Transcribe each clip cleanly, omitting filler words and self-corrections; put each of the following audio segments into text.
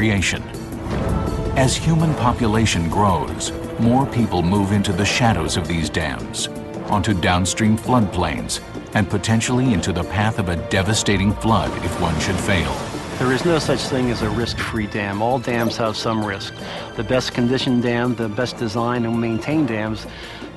recreation. As human population grows, more people move into the shadows of these dams, onto downstream floodplains, and potentially into the path of a devastating flood if one should fail. There is no such thing as a risk-free dam. All dams have some risk. The best conditioned dam, the best designed and maintained dams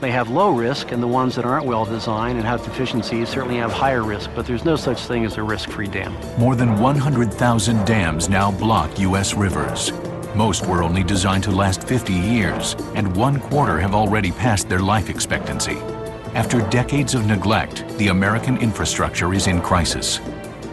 may have low risk, and the ones that aren't well designed and have deficiencies certainly have higher risk, but there's no such thing as a risk-free dam. More than 100,000 dams now block U.S. rivers. Most were only designed to last 50 years, and 1/4 have already passed their life expectancy. After decades of neglect, the American infrastructure is in crisis.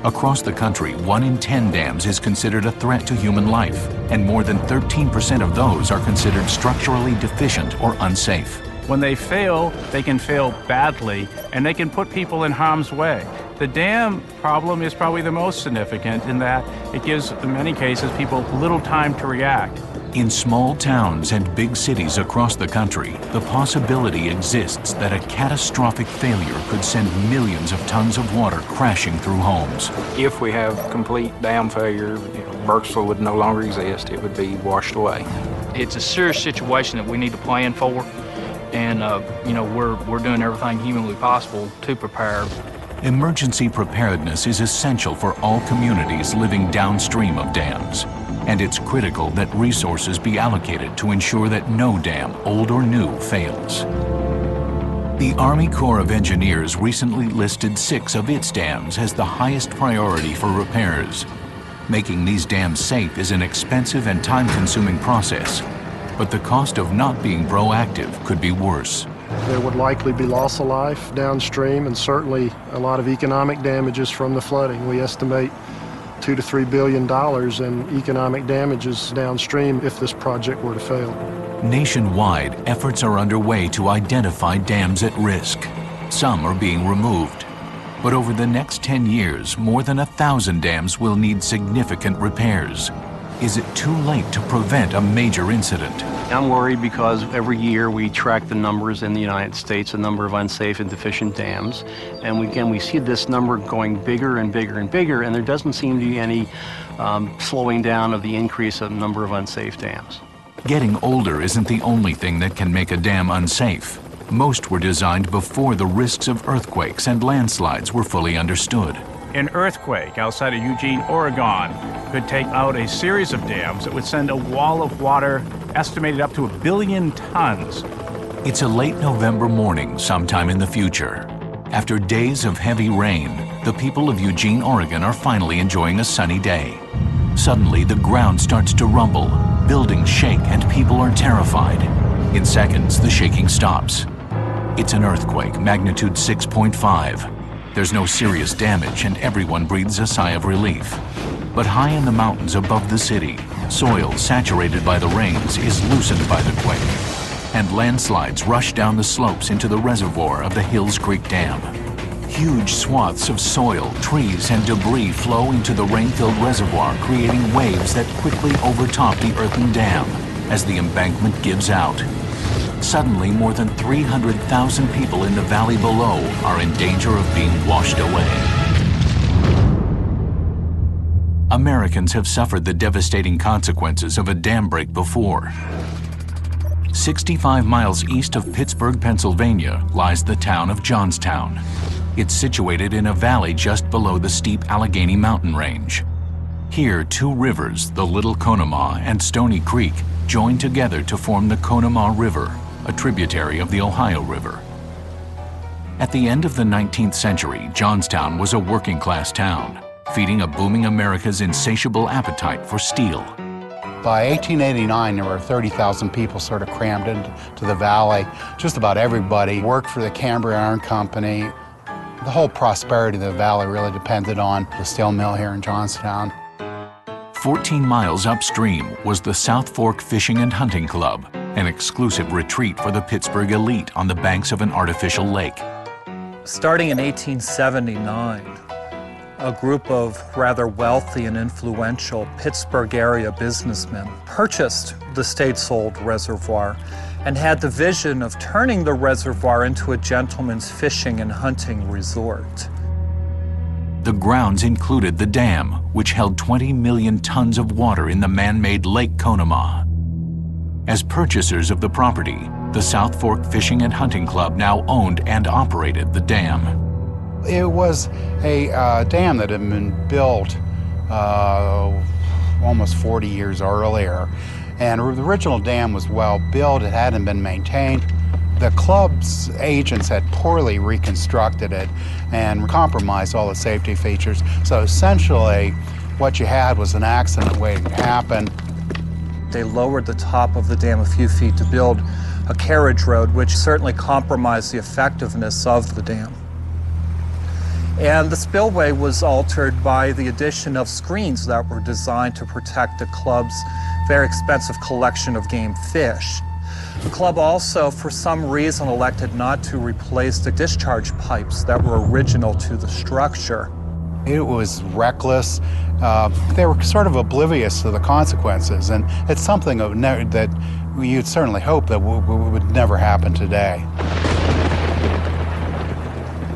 Across the country, 1 in 10 dams is considered a threat to human life, and more than 13% of those are considered structurally deficient or unsafe. When they fail, they can fail badly, and they can put people in harm's way. The dam problem is probably the most significant in that it gives, in many cases, people little time to react. In small towns and big cities across the country, the possibility exists that a catastrophic failure could send millions of tons of water crashing through homes. If we have complete dam failure, Burkesville would no longer exist. It would be washed away. It's a serious situation that we need to plan for, and we're doing everything humanly possible to prepare. Emergency preparedness is essential for all communities living downstream of dams. And it's critical that resources be allocated to ensure that no dam, old or new, fails. The Army Corps of Engineers recently listed 6 of its dams as the highest priority for repairs. Making these dams safe is an expensive and time-consuming process, but the cost of not being proactive could be worse. There would likely be loss of life downstream and certainly a lot of economic damages from the flooding. We estimate $2 to $3 billion in economic damages downstream if this project were to fail. Nationwide, efforts are underway to identify dams at risk. Some are being removed. But over the next 10 years, more than 1,000 dams will need significant repairs. Is it too late to prevent a major incident? I'm worried because every year we track the numbers in the United States, the number of unsafe and deficient dams, and we see this number going bigger and bigger and bigger, and there doesn't seem to be any slowing down of the increase of the number of unsafe dams. Getting older isn't the only thing that can make a dam unsafe. Most were designed before the risks of earthquakes and landslides were fully understood. An earthquake outside of Eugene, Oregon could take out a series of dams that would send a wall of water estimated up to 1 billion tons. It's a late November morning sometime in the future. After days of heavy rain, the people of Eugene, Oregon are finally enjoying a sunny day. Suddenly, the ground starts to rumble, buildings shake, and people are terrified. In seconds, the shaking stops. It's an earthquake, magnitude 6.5. There's no serious damage, and everyone breathes a sigh of relief. But high in the mountains above the city, soil saturated by the rains is loosened by the quake, and landslides rush down the slopes into the reservoir of the Hills Creek Dam. Huge swaths of soil, trees, and debris flow into the rain-filled reservoir, creating waves that quickly overtop the earthen dam as the embankment gives out. Suddenly, more than 300,000 people in the valley below are in danger of being washed away. Americans have suffered the devastating consequences of a dam break before. 65 miles east of Pittsburgh, Pennsylvania, lies the town of Johnstown. It's situated in a valley just below the steep Allegheny mountain range. Here, 2 rivers, the Little Conemaugh and Stony Creek, join together to form the Conemaugh River, a tributary of the Ohio River. At the end of the 19th century, Johnstown was a working-class town, feeding a booming America's insatiable appetite for steel. By 1889, there were 30,000 people sort of crammed into the valley. Just about everybody worked for the Cambria Iron Company. The whole prosperity of the valley really depended on the steel mill here in Johnstown. 14 miles upstream was the South Fork Fishing and Hunting Club, an exclusive retreat for the Pittsburgh elite on the banks of an artificial lake. Starting in 1879, a group of rather wealthy and influential Pittsburgh area businessmen purchased the state-sold reservoir and had the vision of turning the reservoir into a gentleman's fishing and hunting resort. The grounds included the dam, which held 20 million tons of water in the man-made Lake Conemaugh. As purchasers of the property, the South Fork Fishing and Hunting Club now owned and operated the dam. It was a dam that had been built almost 40 years earlier. And the original dam was well built, it hadn't been maintained. The club's agents had poorly reconstructed it and compromised all the safety features. So essentially, what you had was an accident waiting to happen. They lowered the top of the dam a few feet to build a carriage road, which certainly compromised the effectiveness of the dam. And the spillway was altered by the addition of screens that were designed to protect the club's very expensive collection of game fish. The club also, for some reason, elected not to replace the discharge pipes that were original to the structure. It was reckless. They were sort of oblivious to the consequences, and it's something that you'd certainly hope that would never happen today.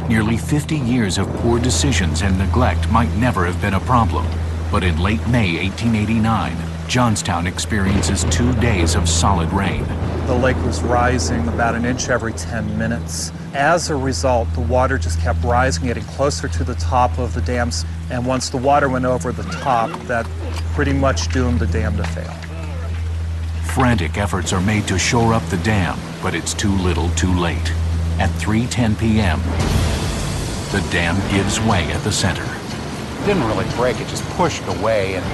Nearly 50 years of poor decisions and neglect might never have been a problem, but in late May 1889, Johnstown experiences 2 days of solid rain. The lake was rising about an inch every 10 minutes. As a result, the water just kept rising, getting closer to the top of the dams, and once the water went over the top, that pretty much doomed the dam to fail. Frantic efforts are made to shore up the dam, but it's too little too late. At 3:10 p.m., the dam gives way at the center. It didn't really break, it just pushed away, and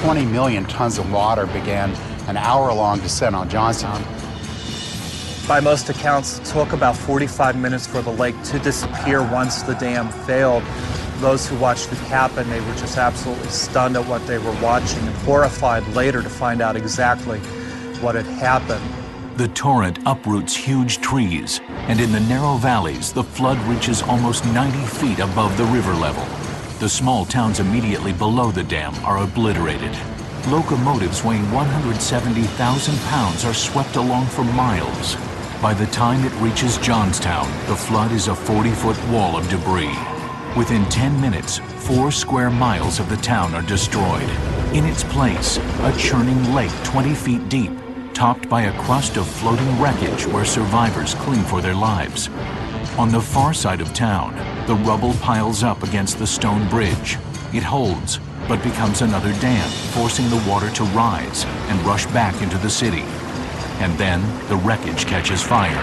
20 million tons of water began an hour-long descent on Johnstown. By most accounts, it took about 45 minutes for the lake to disappear once the dam failed. Those who watched it happen, they were just absolutely stunned at what they were watching and horrified later to find out exactly what had happened. The torrent uproots huge trees, and in the narrow valleys, the flood reaches almost 90 feet above the river level. The small towns immediately below the dam are obliterated. Locomotives weighing 170,000 pounds are swept along for miles. By the time it reaches Johnstown, the flood is a 40-foot wall of debris. Within 10 minutes, 4 square miles of the town are destroyed. In its place, a churning lake 20 feet deep, topped by a crust of floating wreckage where survivors cling for their lives. On the far side of town, the rubble piles up against the stone bridge. It holds, but becomes another dam, forcing the water to rise and rush back into the city. And then the wreckage catches fire.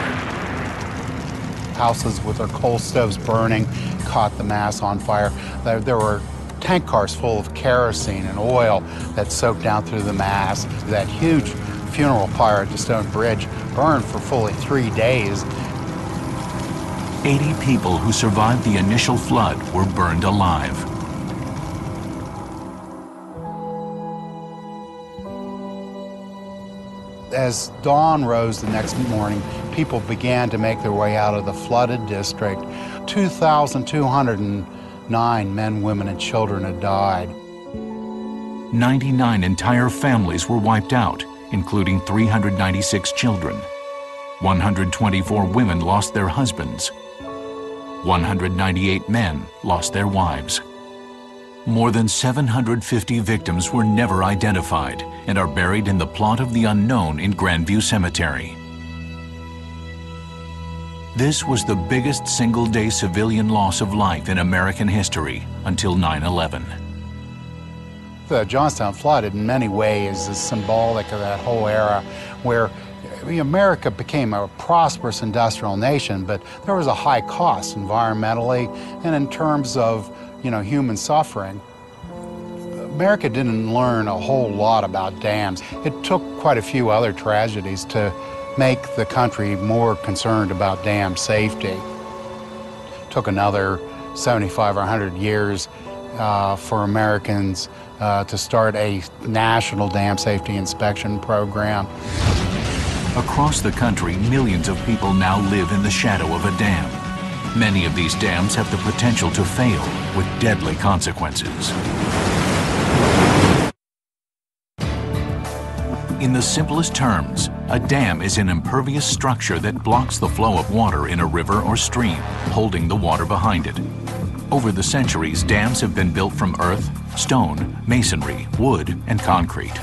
Houses with their coal stoves burning caught the mass on fire. There were tank cars full of kerosene and oil that soaked down through the mass. That huge funeral pyre at the stone bridge burned for fully 3 days. 80 people who survived the initial flood were burned alive. As dawn rose the next morning, people began to make their way out of the flooded district. 2,209 men, women, and children had died. 99 entire families were wiped out, including 396 children. 124 women lost their husbands. 198 men lost their wives. More than 750 victims were never identified and are buried in the plot of the unknown in Grandview Cemetery. This was the biggest single-day civilian loss of life in American history until 9/11. The Johnstown flood in many ways is symbolic of that whole era where America became a prosperous industrial nation, but there was a high cost environmentally and in terms of human suffering. America didn't learn a whole lot about dams. It took quite a few other tragedies to make the country more concerned about dam safety. It took another 75 or 100 years for Americans to start a national dam safety inspection program. Across the country, millions of people now live in the shadow of a dam. Many of these dams have the potential to fail with deadly consequences. In the simplest terms, a dam is an impervious structure that blocks the flow of water in a river or stream, holding the water behind it. Over the centuries, dams have been built from earth, stone, masonry, wood, and concrete.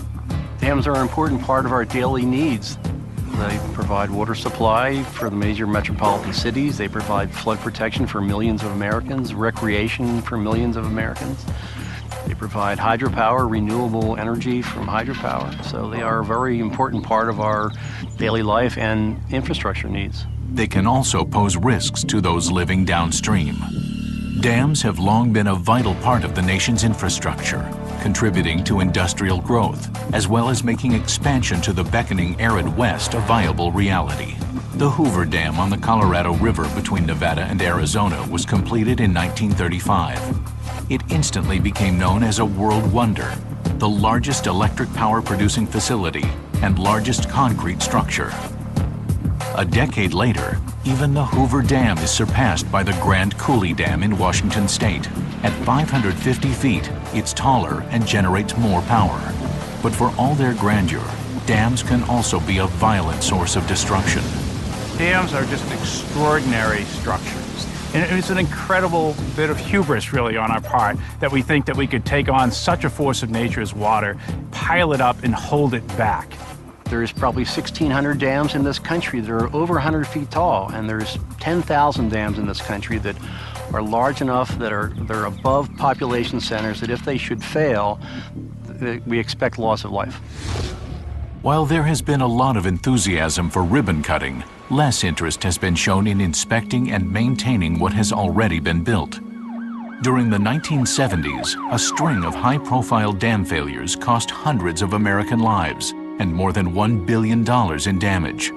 Dams are an important part of our daily needs. They provide water supply for the major metropolitan cities. They provide flood protection for millions of Americans, recreation for millions of Americans. They provide hydropower, renewable energy from hydropower. So they are a very important part of our daily life and infrastructure needs. They can also pose risks to those living downstream. Dams have long been a vital part of the nation's infrastructure, contributing to industrial growth, as well as making expansion to the beckoning arid West a viable reality. The Hoover Dam on the Colorado River between Nevada and Arizona was completed in 1935. It instantly became known as a world wonder, the largest electric power producing facility and largest concrete structure. A decade later, even the Hoover Dam is surpassed by the Grand Coulee Dam in Washington State. At 550 feet, it's taller and generates more power. But for all their grandeur, dams can also be a violent source of destruction. Dams are just extraordinary structures. And it's an incredible bit of hubris, really, on our part, that we think that we could take on such a force of nature as water, pile it up, and hold it back. There's probably 1,600 dams in this country that are over 100 feet tall, and there's 10,000 dams in this country that are large enough that they're above population centers, that if they should fail, we expect loss of life. While there has been a lot of enthusiasm for ribbon cutting, less interest has been shown in inspecting and maintaining what has already been built. During the 1970s, a string of high-profile dam failures cost hundreds of American lives and more than $1 billion in damage.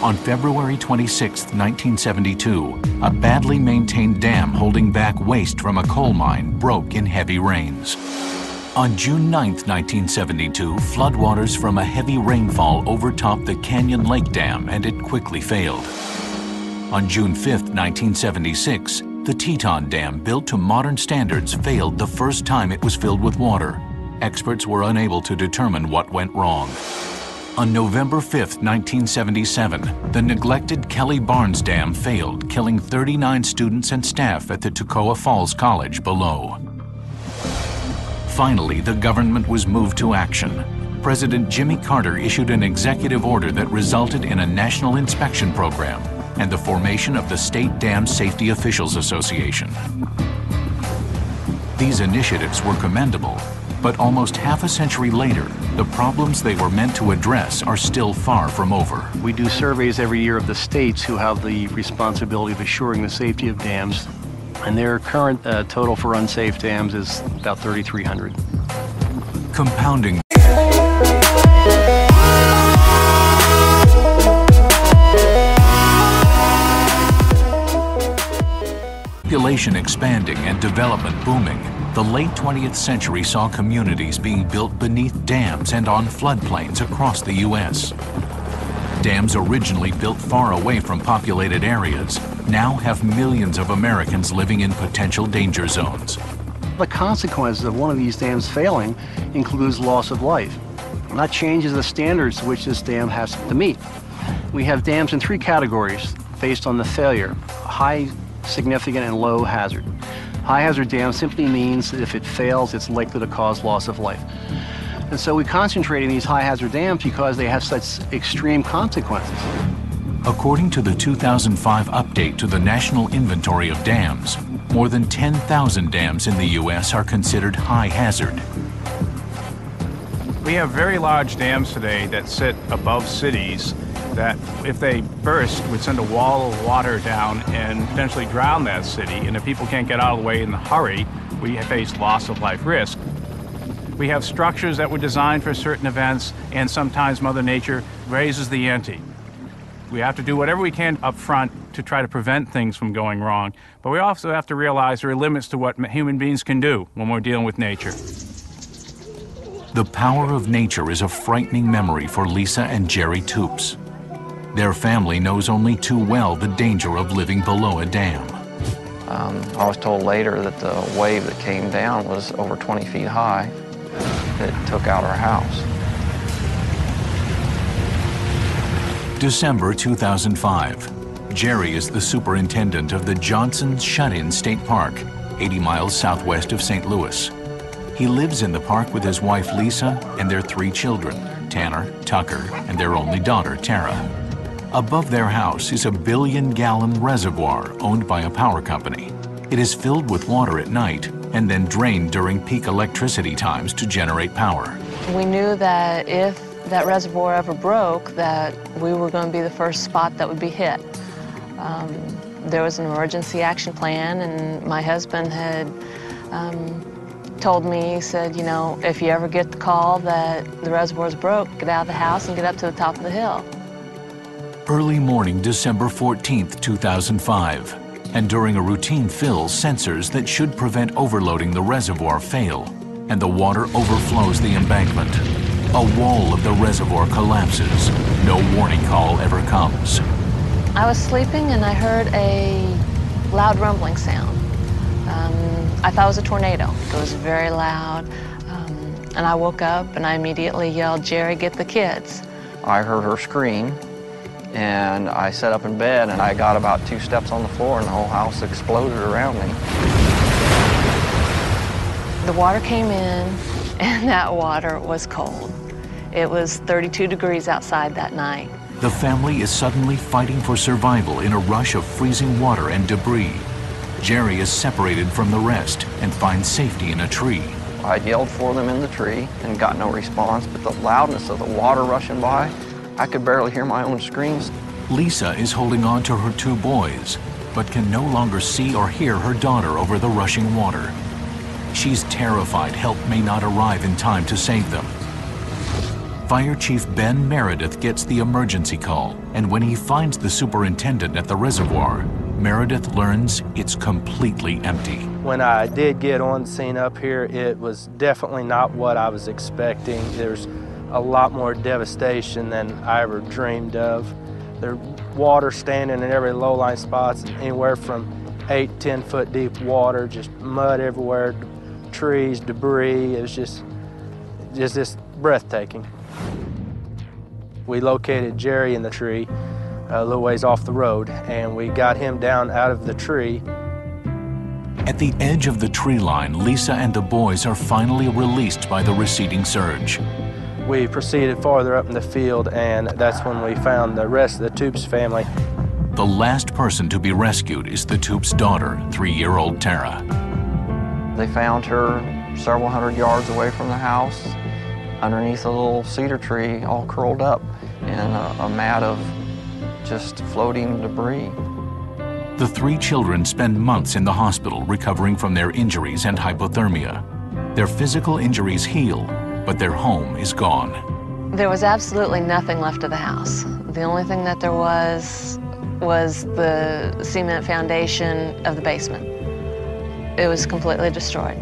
On February 26, 1972, a badly maintained dam holding back waste from a coal mine broke in heavy rains. On June 9, 1972, floodwaters from a heavy rainfall overtopped the Canyon Lake Dam and it quickly failed. On June 5, 1976, the Teton Dam, built to modern standards, failed the first time it was filled with water. Experts were unable to determine what went wrong. On November 5, 1977, the neglected Kelly Barnes Dam failed, killing 39 students and staff at the Toccoa Falls College below. Finally, the government was moved to action. President Jimmy Carter issued an executive order that resulted in a national inspection program and the formation of the State Dam Safety Officials Association. These initiatives were commendable, but almost half a century later, the problems they were meant to address are still far from over. We do surveys every year of the states who have the responsibility of assuring the safety of dams, and their current total for unsafe dams is about 3,300. Compounding population expanding and development booming, the late 20th century saw communities being built beneath dams and on floodplains across the U.S. Dams originally built far away from populated areas now have millions of Americans living in potential danger zones. The consequences of one of these dams failing includes loss of life. And that changes the standards to which this dam has to meet. We have dams in three categories based on the failure: high, significant, and low hazard. High hazard dam simply means that if it fails, it's likely to cause loss of life. And so we concentrate on these high hazard dams because they have such extreme consequences. According to the 2005 update to the National Inventory of Dams, more than 10,000 dams in the U.S. are considered high hazard. We have very large dams today that sit above cities that, if they burst, would send a wall of water down and potentially drown that city. And if people can't get out of the way in a hurry, we face loss of life risk. We have structures that were designed for certain events, and sometimes Mother Nature raises the ante. We have to do whatever we can up front to try to prevent things from going wrong, but we also have to realize there are limits to what human beings can do when we're dealing with nature. The power of nature is a frightening memory for Lisa and Jerry Toops. Their family knows only too well the danger of living below a dam. I was told later that the wave that came down was over 20 feet high that took out our house. December 2005. Jerry is the superintendent of the Johnson Shut-In State Park, 80 miles southwest of St. Louis. He lives in the park with his wife Lisa and their 3 children, Tanner, Tucker, and their only daughter, Tara. Above their house is a 1 billion-gallon reservoir owned by a power company. It is filled with water at night and then drained during peak electricity times to generate power. We knew that if that reservoir ever broke, that we were going to be the first spot that would be hit. There was an emergency action plan, and my husband had told me, he said, you know, if you ever get the call that the reservoir's broke, get out of the house and get up to the top of the hill. Early morning, December 14th, 2005, and during a routine fill, sensors that should prevent overloading the reservoir fail, and the water overflows the embankment. A wall of the reservoir collapses. No warning call ever comes. I was sleeping and I heard a loud rumbling sound. I thought it was a tornado. It was very loud. And I woke up and I immediately yelled, "Jerry, get the kids." I heard her scream, and I sat up in bed, and I got about 2 steps on the floor, and the whole house exploded around me. The water came in, and that water was cold. It was 32 degrees outside that night. The family is suddenly fighting for survival in a rush of freezing water and debris. Jerry is separated from the rest and finds safety in a tree. I yelled for them in the tree and got no response, but the loudness of the water rushing by, I could barely hear my own screams. Lisa is holding on to her 2 boys, but can no longer see or hear her daughter over the rushing water. She's terrified help may not arrive in time to save them. Fire Chief Ben Meredith gets the emergency call, and when he finds the superintendent at the reservoir, Meredith learns it's completely empty. When I did get on scene up here, it was definitely not what I was expecting. There's a lot more devastation than I ever dreamed of. There's water standing in every low-lying spots, anywhere from 8-10 foot deep water, just mud everywhere, trees, debris. It was just breathtaking. We located Jerry in the tree a little ways off the road, and we got him down out of the tree. At the edge of the tree line, Lisa and the boys are finally released by the receding surge. We proceeded farther up in the field, and that's when we found the rest of the Toops family. The last person to be rescued is the Toops' daughter, 3-year-old Tara. They found her several hundred yards away from the house, underneath a little cedar tree, all curled up in a mat of just floating debris. The 3 children spend months in the hospital recovering from their injuries and hypothermia. Their physical injuries heal, but their home is gone. There was absolutely nothing left of the house. The only thing that there was the cement foundation of the basement. It was completely destroyed.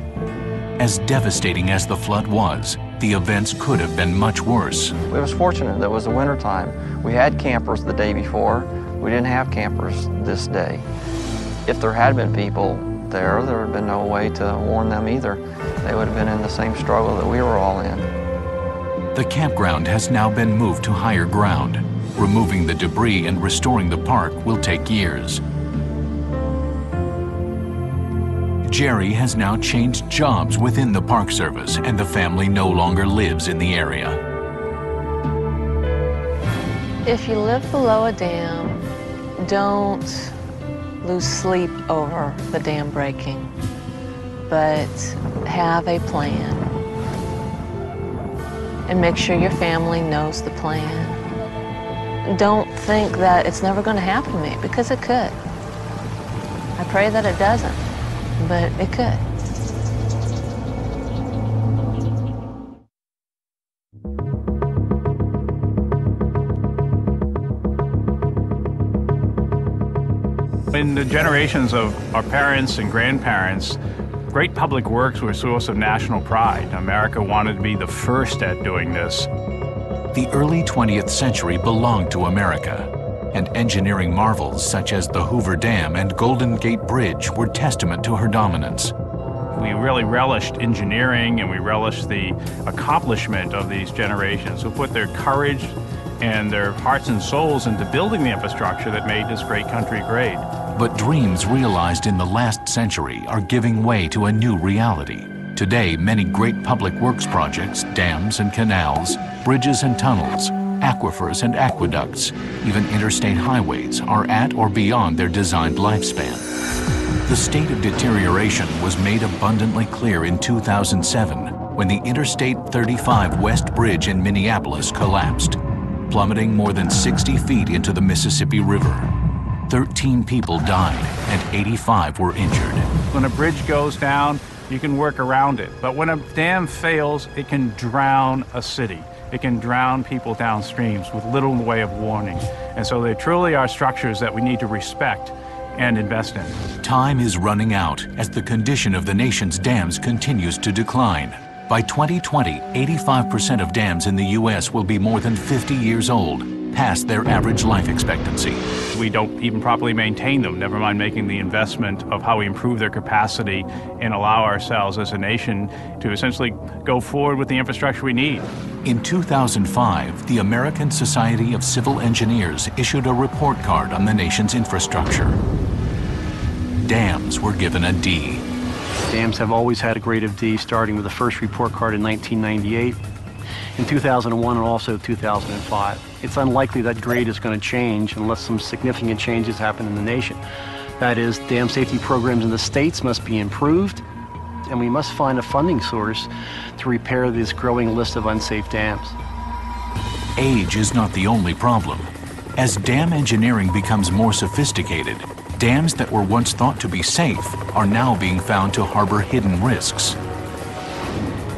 As devastating as the flood was, the events could have been much worse. We was fortunate that it was the winter time. We had campers the day before. We didn't have campers this day. If there had been people there would have been no way to warn them either. They would have been in the same struggle that we were all in. The campground has now been moved to higher ground. Removing the debris and restoring the park will take years. Jerry has now changed jobs within the Park Service, and the family no longer lives in the area. If you live below a dam, don't lose sleep over the dam breaking, but have a plan. And make sure your family knows the plan. Don't think that it's never going to happen to me, because it could. I pray that it doesn't, but it could. In the generations of our parents and grandparents, great public works were a source of national pride. America wanted to be the first at doing this. The early 20th century belonged to America, and engineering marvels such as the Hoover Dam and Golden Gate Bridge were testament to her dominance. We really relished engineering, and we relished the accomplishment of these generations who put their courage and their hearts and souls into building the infrastructure that made this great country great. But dreams realized in the last century are giving way to a new reality. Today, many great public works projects, dams and canals, bridges and tunnels, aquifers and aqueducts, even interstate highways are at or beyond their designed lifespan. The state of deterioration was made abundantly clear in 2007 when the Interstate 35 West Bridge in Minneapolis collapsed, plummeting more than 60 feet into the Mississippi River. 13 people died and 85 were injured. When a bridge goes down, you can work around it. But when a dam fails, it can drown a city. It can drown people downstreams with little in the way of warning. And so they truly are structures that we need to respect and invest in. Time is running out as the condition of the nation's dams continues to decline. By 2020, 85% of dams in the U.S. will be more than 50 years old, past their average life expectancy. We don't even properly maintain them, never mind making the investment of how we improve their capacity and allow ourselves as a nation to essentially go forward with the infrastructure we need. In 2005, the American Society of Civil Engineers issued a report card on the nation's infrastructure. Dams were given a D. Dams have always had a grade of D, starting with the first report card in 1998, in 2001, and also 2005. It's unlikely that grade is going to change unless some significant changes happen in the nation. That is, dam safety programs in the states must be improved, and we must find a funding source to repair this growing list of unsafe dams. Age is not the only problem. As dam engineering becomes more sophisticated, dams that were once thought to be safe are now being found to harbor hidden risks.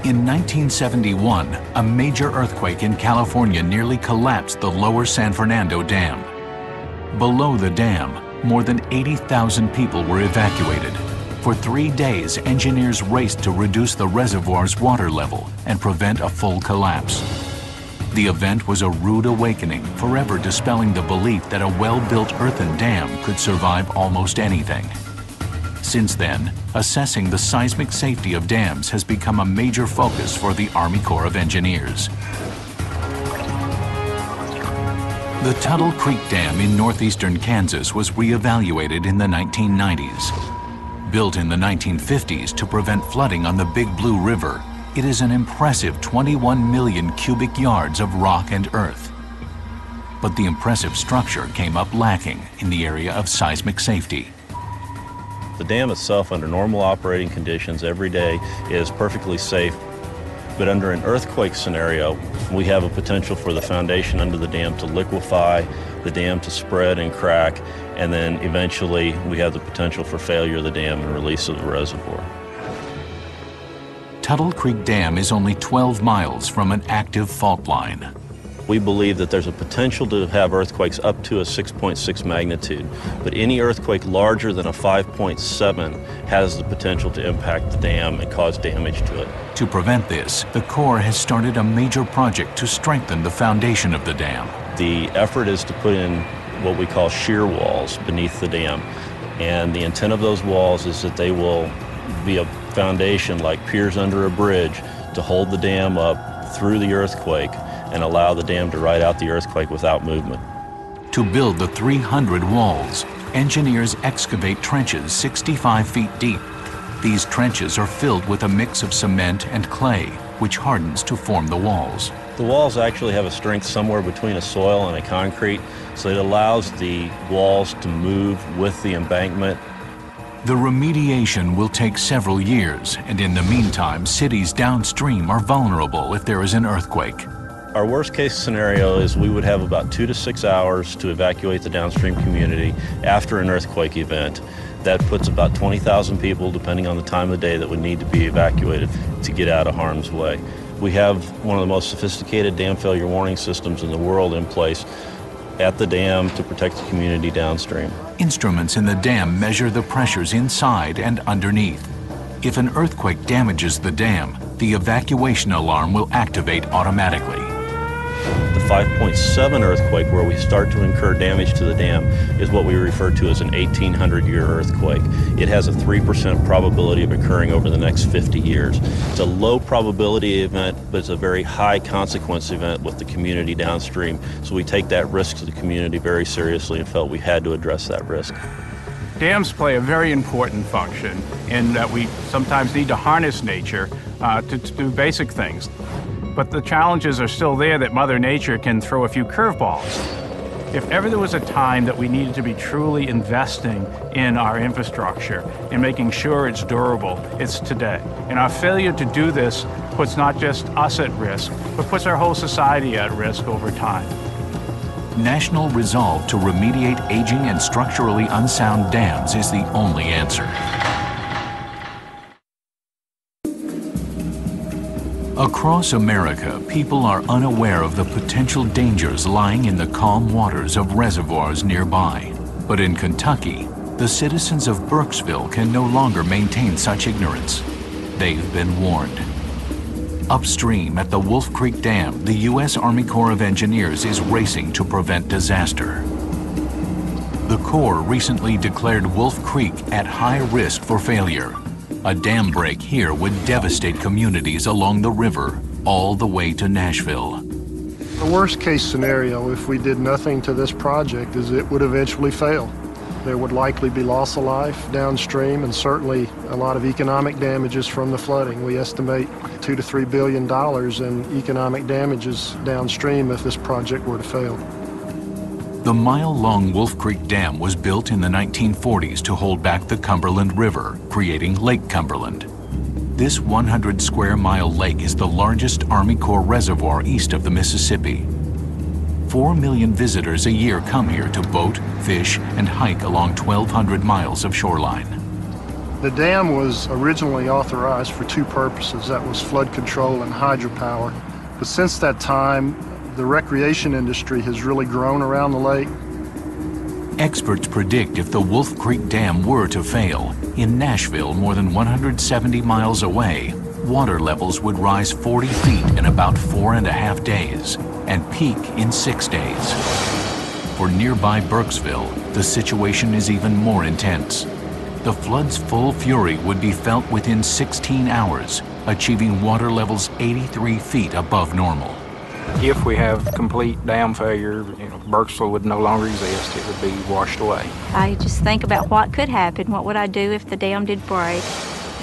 In 1971, a major earthquake in California nearly collapsed the Lower San Fernando Dam. Below the dam, more than 80,000 people were evacuated. For 3 days, engineers raced to reduce the reservoir's water level and prevent a full collapse. The event was a rude awakening, forever dispelling the belief that a well-built earthen dam could survive almost anything. Since then, assessing the seismic safety of dams has become a major focus for the Army Corps of Engineers. The Tuttle Creek Dam in northeastern Kansas was reevaluated in the 1990s. Built in the 1950s to prevent flooding on the Big Blue River, it is an impressive 21 million cubic yards of rock and earth. But the impressive structure came up lacking in the area of seismic safety. The dam itself, under normal operating conditions every day, is perfectly safe. But under an earthquake scenario, we have a potential for the foundation under the dam to liquefy, the dam to spread and crack, and then eventually we have the potential for failure of the dam and release of the reservoir. Tuttle Creek Dam is only 12 miles from an active fault line. We believe that there's a potential to have earthquakes up to a 6.6 magnitude, but any earthquake larger than a 5.7 has the potential to impact the dam and cause damage to it. To prevent this, the Corps has started a major project to strengthen the foundation of the dam. The effort is to put in what we call shear walls beneath the dam, and the intent of those walls is that they will be a foundation like piers under a bridge to hold the dam up through the earthquake and allow the dam to ride out the earthquake without movement. To build the 300 walls, engineers excavate trenches 65 feet deep. These trenches are filled with a mix of cement and clay, which hardens to form the walls. The walls actually have a strength somewhere between a soil and a concrete, so it allows the walls to move with the embankment. The remediation will take several years, and in the meantime, cities downstream are vulnerable if there is an earthquake. Our worst case scenario is we would have about 2 to 6 hours to evacuate the downstream community after an earthquake event. That puts about 20,000 people, depending on the time of the day, that would need to be evacuated to get out of harm's way. We have one of the most sophisticated dam failure warning systems in the world in place at the dam to protect the community downstream. Instruments in the dam measure the pressures inside and underneath. If an earthquake damages the dam, the evacuation alarm will activate automatically. The 5.7 earthquake, where we start to incur damage to the dam, is what we refer to as an 1800-year earthquake. It has a 3% probability of occurring over the next 50 years. It's a low probability event, but it's a very high consequence event with the community downstream. So we take that risk to the community very seriously and felt we had to address that risk. Dams play a very important function in that we sometimes need to harness nature to do basic things. But the challenges are still there that Mother Nature can throw a few curveballs. If ever there was a time that we needed to be truly investing in our infrastructure and making sure it's durable, it's today. And our failure to do this puts not just us at risk, but puts our whole society at risk over time. National resolve to remediate aging and structurally unsound dams is the only answer. Across America, people are unaware of the potential dangers lying in the calm waters of reservoirs nearby. But in Kentucky, the citizens of Burkesville can no longer maintain such ignorance. They've been warned. Upstream at the Wolf Creek Dam, the U.S. Army Corps of Engineers is racing to prevent disaster. The Corps recently declared Wolf Creek at high risk for failure. A dam break here would devastate communities along the river all the way to Nashville. The worst case scenario, if we did nothing to this project, is it would eventually fail. There would likely be loss of life downstream and certainly a lot of economic damages from the flooding. We estimate $2 to $3 billion in economic damages downstream if this project were to fail. The mile-long Wolf Creek Dam was built in the 1940s to hold back the Cumberland River, creating Lake Cumberland. This 100-square-mile lake is the largest Army Corps reservoir east of the Mississippi. 4 million visitors a year come here to boat, fish, and hike along 1,200 miles of shoreline. The dam was originally authorized for two purposes. That was flood control and hydropower. But since that time, the recreation industry has really grown around the lake. Experts predict if the Wolf Creek Dam were to fail, in Nashville, more than 170 miles away, water levels would rise 40 feet in about 4.5 days and peak in 6 days. For nearby Burkesville, the situation is even more intense. The flood's full fury would be felt within 16 hours, achieving water levels 83 feet above normal. If we have complete dam failure, Burkesville would no longer exist. It would be washed away. I just think about what could happen. What would I do if the dam did break?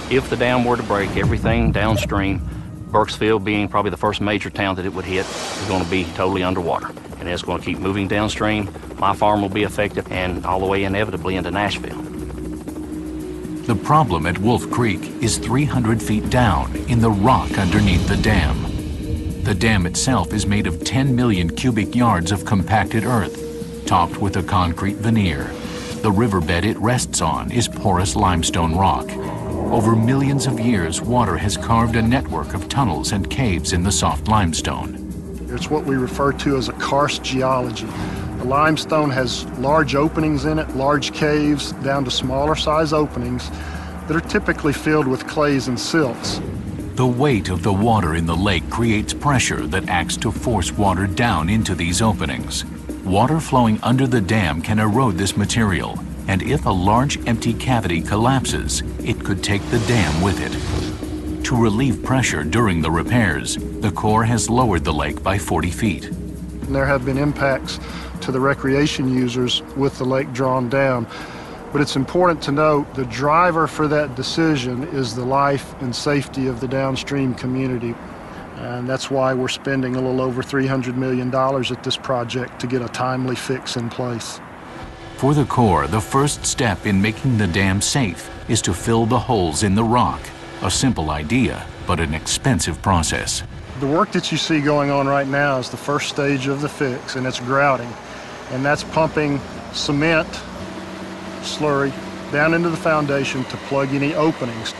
If the dam were to break, everything downstream, Burkesville being probably the first major town that it would hit, is going to be totally underwater. And it's going to keep moving downstream. My farm will be affected and all the way inevitably into Nashville. The problem at Wolf Creek is 300 feet down in the rock underneath the dam. The dam itself is made of 10 million cubic yards of compacted earth, topped with a concrete veneer. The riverbed it rests on is porous limestone rock. Over millions of years, water has carved a network of tunnels and caves in the soft limestone. It's what we refer to as a karst geology. The limestone has large openings in it, large caves, down to smaller size openings that are typically filled with clays and silts. The weight of the water in the lake creates pressure that acts to force water down into these openings. Water flowing under the dam can erode this material, and if a large empty cavity collapses, it could take the dam with it. To relieve pressure during the repairs, the Corps has lowered the lake by 40 feet. And there have been impacts to the recreation users with the lake drawn down. But it's important to note the driver for that decision is the life and safety of the downstream community. And that's why we're spending a little over $300 million at this project to get a timely fix in place. For the Corps, the first step in making the dam safe is to fill the holes in the rock. A simple idea, but an expensive process. The work that you see going on right now is the first stage of the fix, and it's grouting. And that's pumping cement slurry down into the foundation to plug any openings.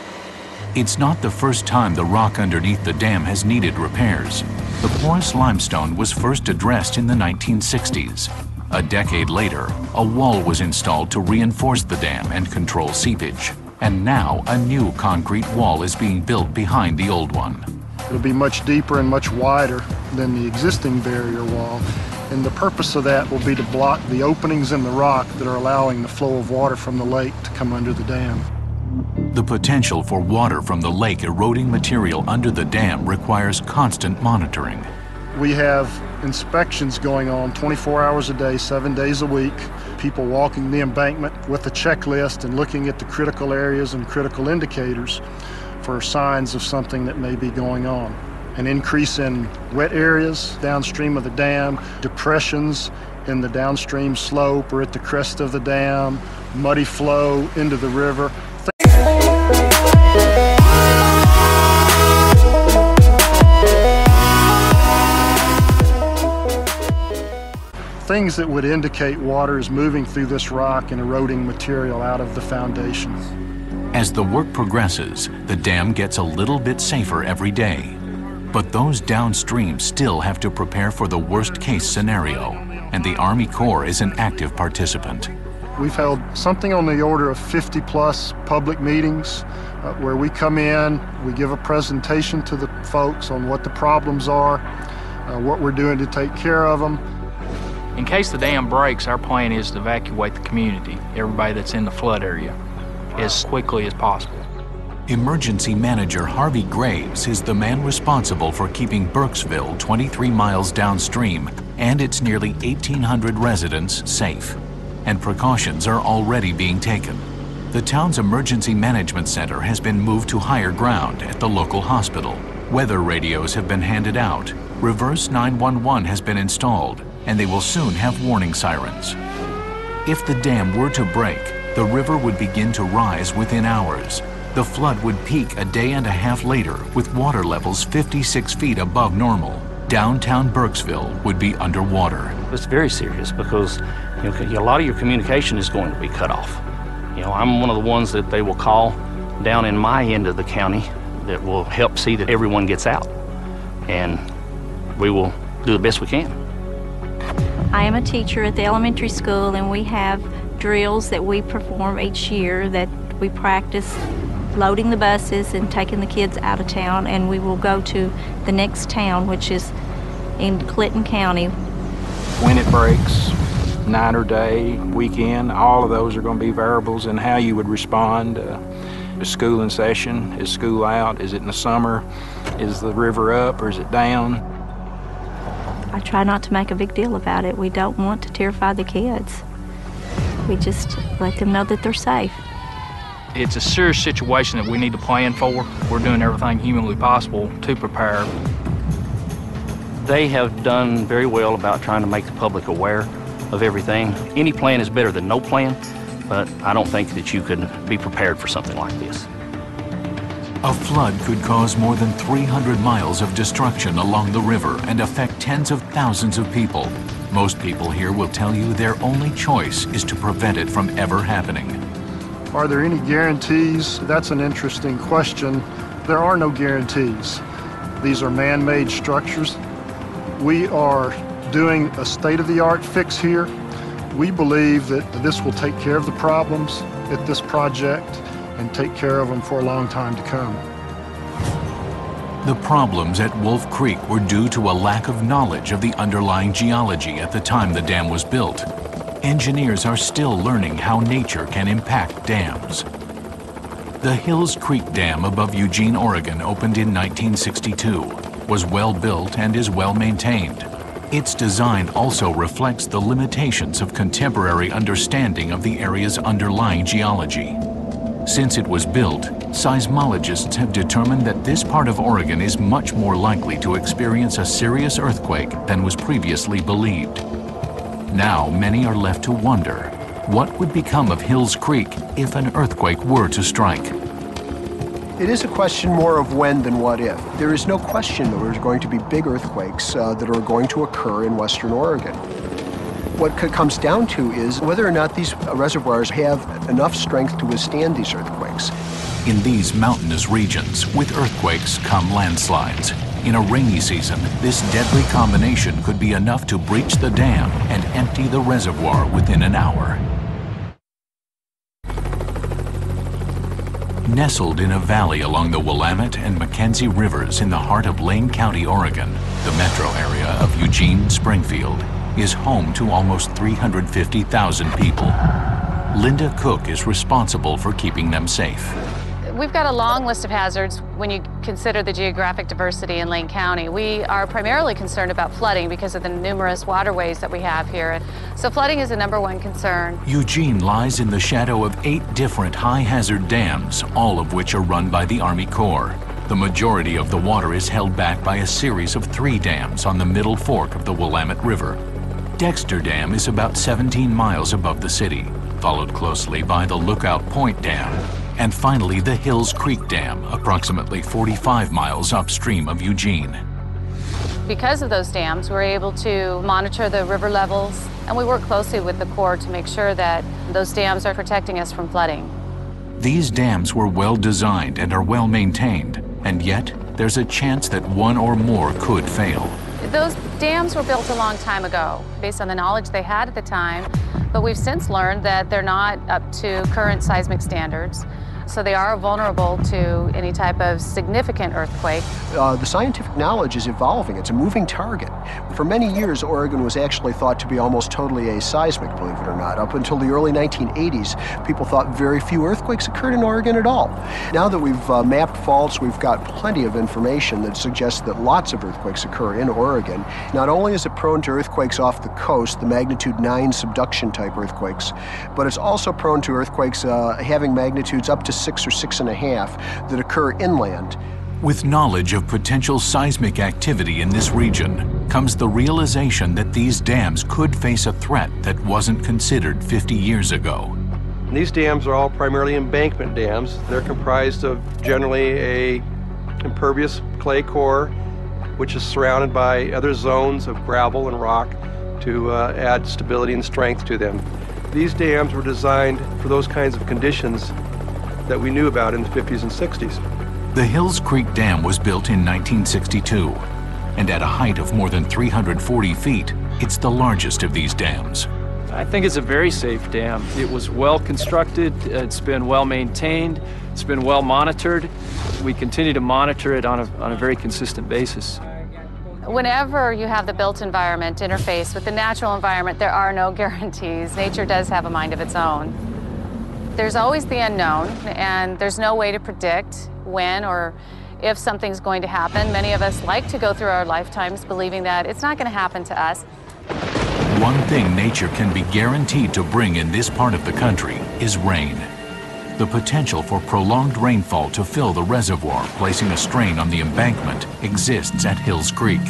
It's not the first time the rock underneath the dam has needed repairs. The porous limestone was first addressed in the 1960s. A decade later, a wall was installed to reinforce the dam and control seepage. And now a new concrete wall is being built behind the old one. It'll be much deeper and much wider than the existing barrier wall. And the purpose of that will be to block the openings in the rock that are allowing the flow of water from the lake to come under the dam. The potential for water from the lake eroding material under the dam requires constant monitoring. We have inspections going on 24 hours a day, 7 days a week. People walking the embankment with a checklist and looking at the critical areas and critical indicators for signs of something that may be going on. An increase in wet areas downstream of the dam, depressions in the downstream slope or at the crest of the dam, muddy flow into the river. Things that would indicate water is moving through this rock and eroding material out of the foundation. As the work progresses, the dam gets a little bit safer every day. But those downstream still have to prepare for the worst-case scenario, and the Army Corps is an active participant. We've held something on the order of 50-plus public meetings where we come in, we give a presentation to the folks on what the problems are, what we're doing to take care of them. In case the dam breaks, our plan is to evacuate the community, everybody that's in the flood area, as quickly as possible. Emergency Manager Harvey Graves is the man responsible for keeping Burkesville 23 miles downstream and its nearly 1,800 residents safe. And precautions are already being taken. The town's emergency management center has been moved to higher ground at the local hospital. Weather radios have been handed out. Reverse 911 has been installed, and they will soon have warning sirens. If the dam were to break, the river would begin to rise within hours. The flood would peak a day and a half later with water levels 56 feet above normal. Downtown Burkesville would be underwater. It's very serious because a lot of your communication is going to be cut off. I'm one of the ones that they will call down in my end of the county that will help see that everyone gets out. And we will do the best we can. I am a teacher at the elementary school, and we have drills that we perform each year that we practice loading the buses and taking the kids out of town, and we will go to the next town, which is in Clinton County. When it breaks, night or day, weekend, all of those are going to be variables in how you would respond. Is school in session? Is school out? Is it in the summer? Is the river up or is it down? I try not to make a big deal about it. We don't want to terrify the kids. We just let them know that they're safe. It's a serious situation that we need to plan for. We're doing everything humanly possible to prepare. They have done very well about trying to make the public aware of everything. Any plan is better than no plan, but I don't think that you could be prepared for something like this. A flood could cause more than 300 miles of destruction along the river and affect tens of thousands of people. Most people here will tell you their only choice is to prevent it from ever happening. Are there any guarantees? That's an interesting question. There are no guarantees. These are man-made structures. We are doing a state-of-the-art fix here. We believe that this will take care of the problems at this project and take care of them for a long time to come. The problems at Wolf Creek were due to a lack of knowledge of the underlying geology at the time the dam was built. Engineers are still learning how nature can impact dams. The Hills Creek Dam above Eugene, Oregon opened in 1962, was well built and is well maintained. Its design also reflects the limitations of contemporary understanding of the area's underlying geology. Since it was built, seismologists have determined that this part of Oregon is much more likely to experience a serious earthquake than was previously believed. Now, many are left to wonder, what would become of Hills Creek if an earthquake were to strike? It is a question more of when than what if. There is no question that there's going to be big earthquakes that are going to occur in Western Oregon. What it comes down to is whether or not these reservoirs have enough strength to withstand these earthquakes. In these mountainous regions, with earthquakes come landslides. In a rainy season, this deadly combination could be enough to breach the dam and empty the reservoir within an hour. Nestled in a valley along the Willamette and Mackenzie Rivers in the heart of Lane County, Oregon, the metro area of Eugene-Springfield is home to almost 350,000 people. Linda Cook is responsible for keeping them safe. We've got a long list of hazards when you consider the geographic diversity in Lane County. We are primarily concerned about flooding because of the numerous waterways that we have here. So flooding is the #1 concern. Eugene lies in the shadow of 8 different high-hazard dams, all of which are run by the Army Corps. The majority of the water is held back by a series of 3 dams on the middle fork of the Willamette River. Dexter Dam is about 17 miles above the city, followed closely by the Lookout Point Dam, and finally the Hills Creek Dam, approximately 45 miles upstream of Eugene. Because of those dams, we're able to monitor the river levels, and we work closely with the Corps to make sure that those dams are protecting us from flooding. These dams were well designed and are well maintained, and yet there's a chance that one or more could fail. Those dams were built a long time ago, based on the knowledge they had at the time, but we've since learned that they're not up to current seismic standards. So they are vulnerable to any type of significant earthquake. The scientific knowledge is evolving. It's a moving target. For many years, Oregon was actually thought to be almost totally aseismic, believe it or not. Up until the early 1980s, people thought very few earthquakes occurred in Oregon at all. Now that we've mapped faults, we've got plenty of information that suggests that lots of earthquakes occur in Oregon. Not only is it prone to earthquakes off the coast, the magnitude 9 subduction type earthquakes, but it's also prone to earthquakes having magnitudes up to 6 or 6.5 that occur inland. With knowledge of potential seismic activity in this region comes the realization that these dams could face a threat that wasn't considered 50 years ago. These dams are all primarily embankment dams. They're comprised of generally a impervious clay core, which is surrounded by other zones of gravel and rock to add stability and strength to them. These dams were designed for those kinds of conditions that we knew about in the 50s and 60s. The Hills Creek Dam was built in 1962, and at a height of more than 340 feet, it's the largest of these dams. I think it's a very safe dam. It was well constructed, it's been well maintained, it's been well monitored. We continue to monitor it on a very consistent basis. Whenever you have the built environment interface with the natural environment, there are no guarantees. Nature does have a mind of its own. There's always the unknown, and there's no way to predict when or if something's going to happen. Many of us like to go through our lifetimes believing that it's not going to happen to us. One thing nature can be guaranteed to bring in this part of the country is rain. The potential for prolonged rainfall to fill the reservoir, placing a strain on the embankment, exists at Hills Creek.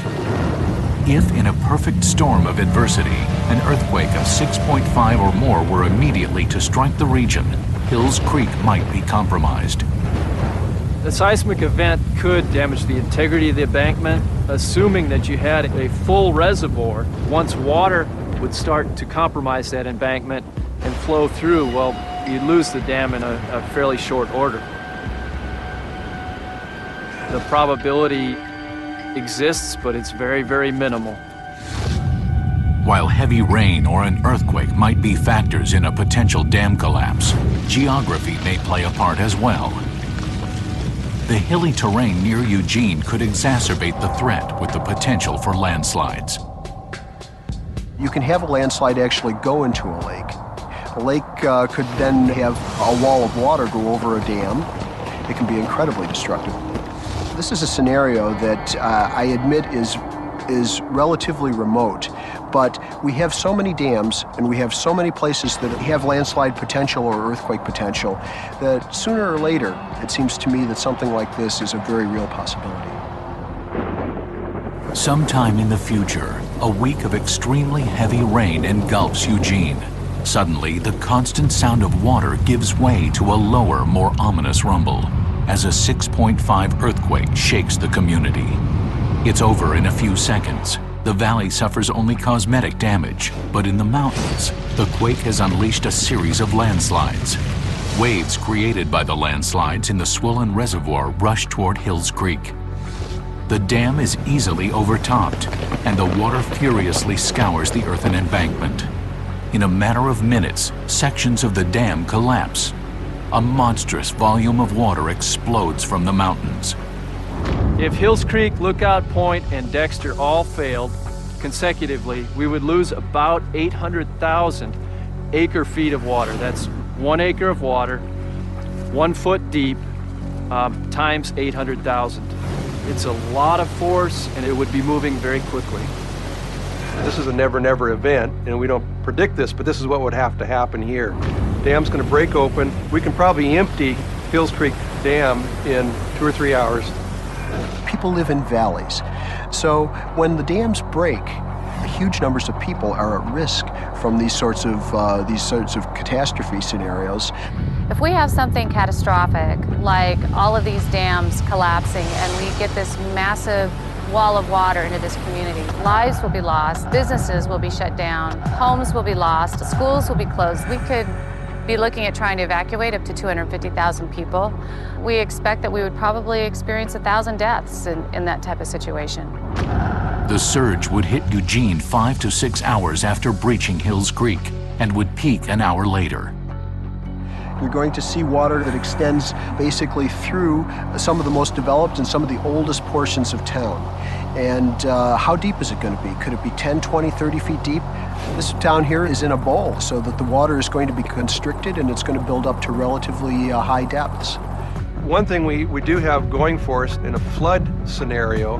If in a perfect storm of adversity, an earthquake of 6.5 or more were immediately to strike the region, Hills Creek might be compromised. The seismic event could damage the integrity of the embankment, assuming that you had a full reservoir. Once water would start to compromise that embankment and flow through, well, you'd lose the dam in a fairly short order. The probability exists, but it's very, very minimal. While heavy rain or an earthquake might be factors in a potential dam collapse, geography may play a part as well. The hilly terrain near Eugene could exacerbate the threat with the potential for landslides. You can have a landslide actually go into a lake. A lake could then have a wall of water go over a dam. It can be incredibly destructive. This is a scenario that I admit is relatively remote, but we have so many dams and we have so many places that have landslide potential or earthquake potential that sooner or later it seems to me that something like this is a very real possibility. Sometime in the future, a week of extremely heavy rain engulfs Eugene. Suddenly, the constant sound of water gives way to a lower, more ominous rumble as a 6.5 earthquake shakes the community. It's over in a few seconds. The valley suffers only cosmetic damage, but in the mountains, the quake has unleashed a series of landslides. Waves created by the landslides in the swollen reservoir rush toward Hills Creek. The dam is easily overtopped, and the water furiously scours the earthen embankment. In a matter of minutes, sections of the dam collapse. a monstrous volume of water explodes from the mountains. If Hills Creek, Lookout Point, and Dexter all failed consecutively, we would lose about 800,000 acre-feet of water. That's 1 acre of water, 1 foot deep, times 800,000. It's a lot of force, and it would be moving very quickly. This is a never-never event, and we don't predict this, but this is what would have to happen here. Dam's going to break open. We can probably empty Hills Creek Dam in 2 or 3 hours. People live in valleys, so when the dams break, huge numbers of people are at risk from these sorts of catastrophe scenarios. If we have something catastrophic, like all of these dams collapsing, and we get this massive wall of water into this community, lives will be lost, businesses will be shut down, homes will be lost, schools will be closed. We could be looking at trying to evacuate up to 250,000 people. We expect that we would probably experience 1,000 deaths in that type of situation. The surge would hit Eugene 5 to 6 hours after breaching Hills Creek and would peak an hour later. You're going to see water that extends basically through some of the most developed and some of the oldest portions of town. And how deep is it going to be? Could it be 10, 20, 30 feet deep? This town here is in a bowl, so that the water is going to be constricted and it's going to build up to relatively high depths. One thing we do have going for us in a flood scenario,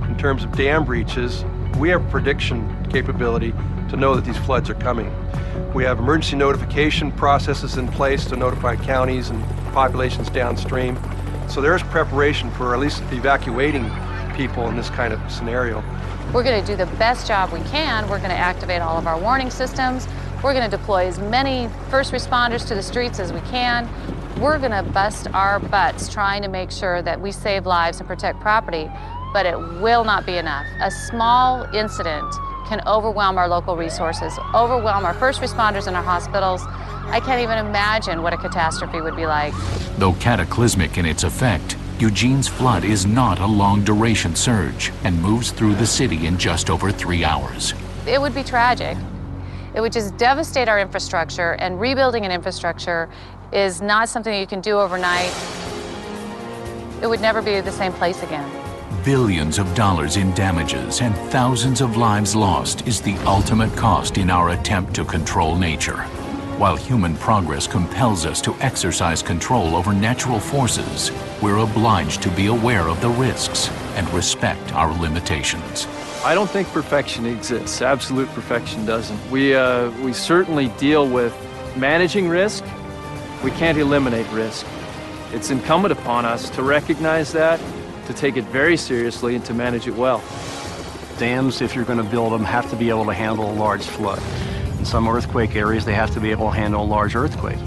in terms of dam breaches, we have prediction capability to know that these floods are coming. We have emergency notification processes in place to notify counties and populations downstream. So there's preparation for at least evacuating people in this kind of scenario. We're going to do the best job we can. We're going to activate all of our warning systems. We're going to deploy as many first responders to the streets as we can. We're going to bust our butts trying to make sure that we save lives and protect property, but it will not be enough. A small incident can overwhelm our local resources, overwhelm our first responders in our hospitals. I can't even imagine what a catastrophe would be like. Though cataclysmic in its effect, Eugene's flood is not a long-duration surge and moves through the city in just over 3 hours. It would be tragic. It would just devastate our infrastructure, and rebuilding an infrastructure is not something you can do overnight. It would never be the same place again. Billions of dollars in damages and thousands of lives lost is the ultimate cost in our attempt to control nature. While human progress compels us to exercise control over natural forces, we're obliged to be aware of the risks and respect our limitations. I don't think perfection exists. Absolute perfection doesn't. We certainly deal with managing risk. We can't eliminate risk. It's incumbent upon us to recognize that, to take it very seriously, and to manage it well. Dams, if you're going to build them, have to be able to handle a large flood. In some earthquake areas, they have to be able to handle a large earthquake.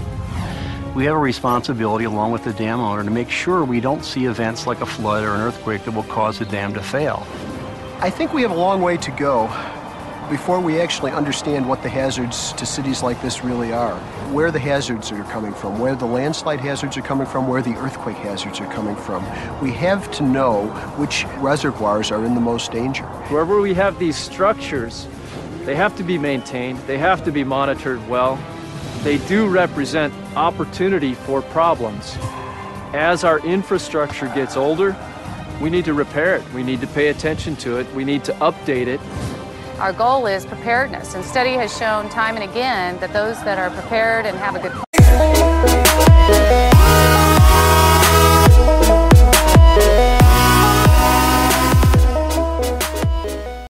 We have a responsibility, along with the dam owner, to make sure we don't see events like a flood or an earthquake that will cause the dam to fail. I think we have a long way to go before we actually understand what the hazards to cities like this really are, where the hazards are coming from, where the landslide hazards are coming from, where the earthquake hazards are coming from. We have to know which reservoirs are in the most danger. Wherever we have these structures, they have to be maintained, they have to be monitored well. They do represent opportunity for problems. As our infrastructure gets older, we need to repair it, we need to pay attention to it, we need to update it. Our goal is preparedness, and study has shown time and again that those that are prepared and have a good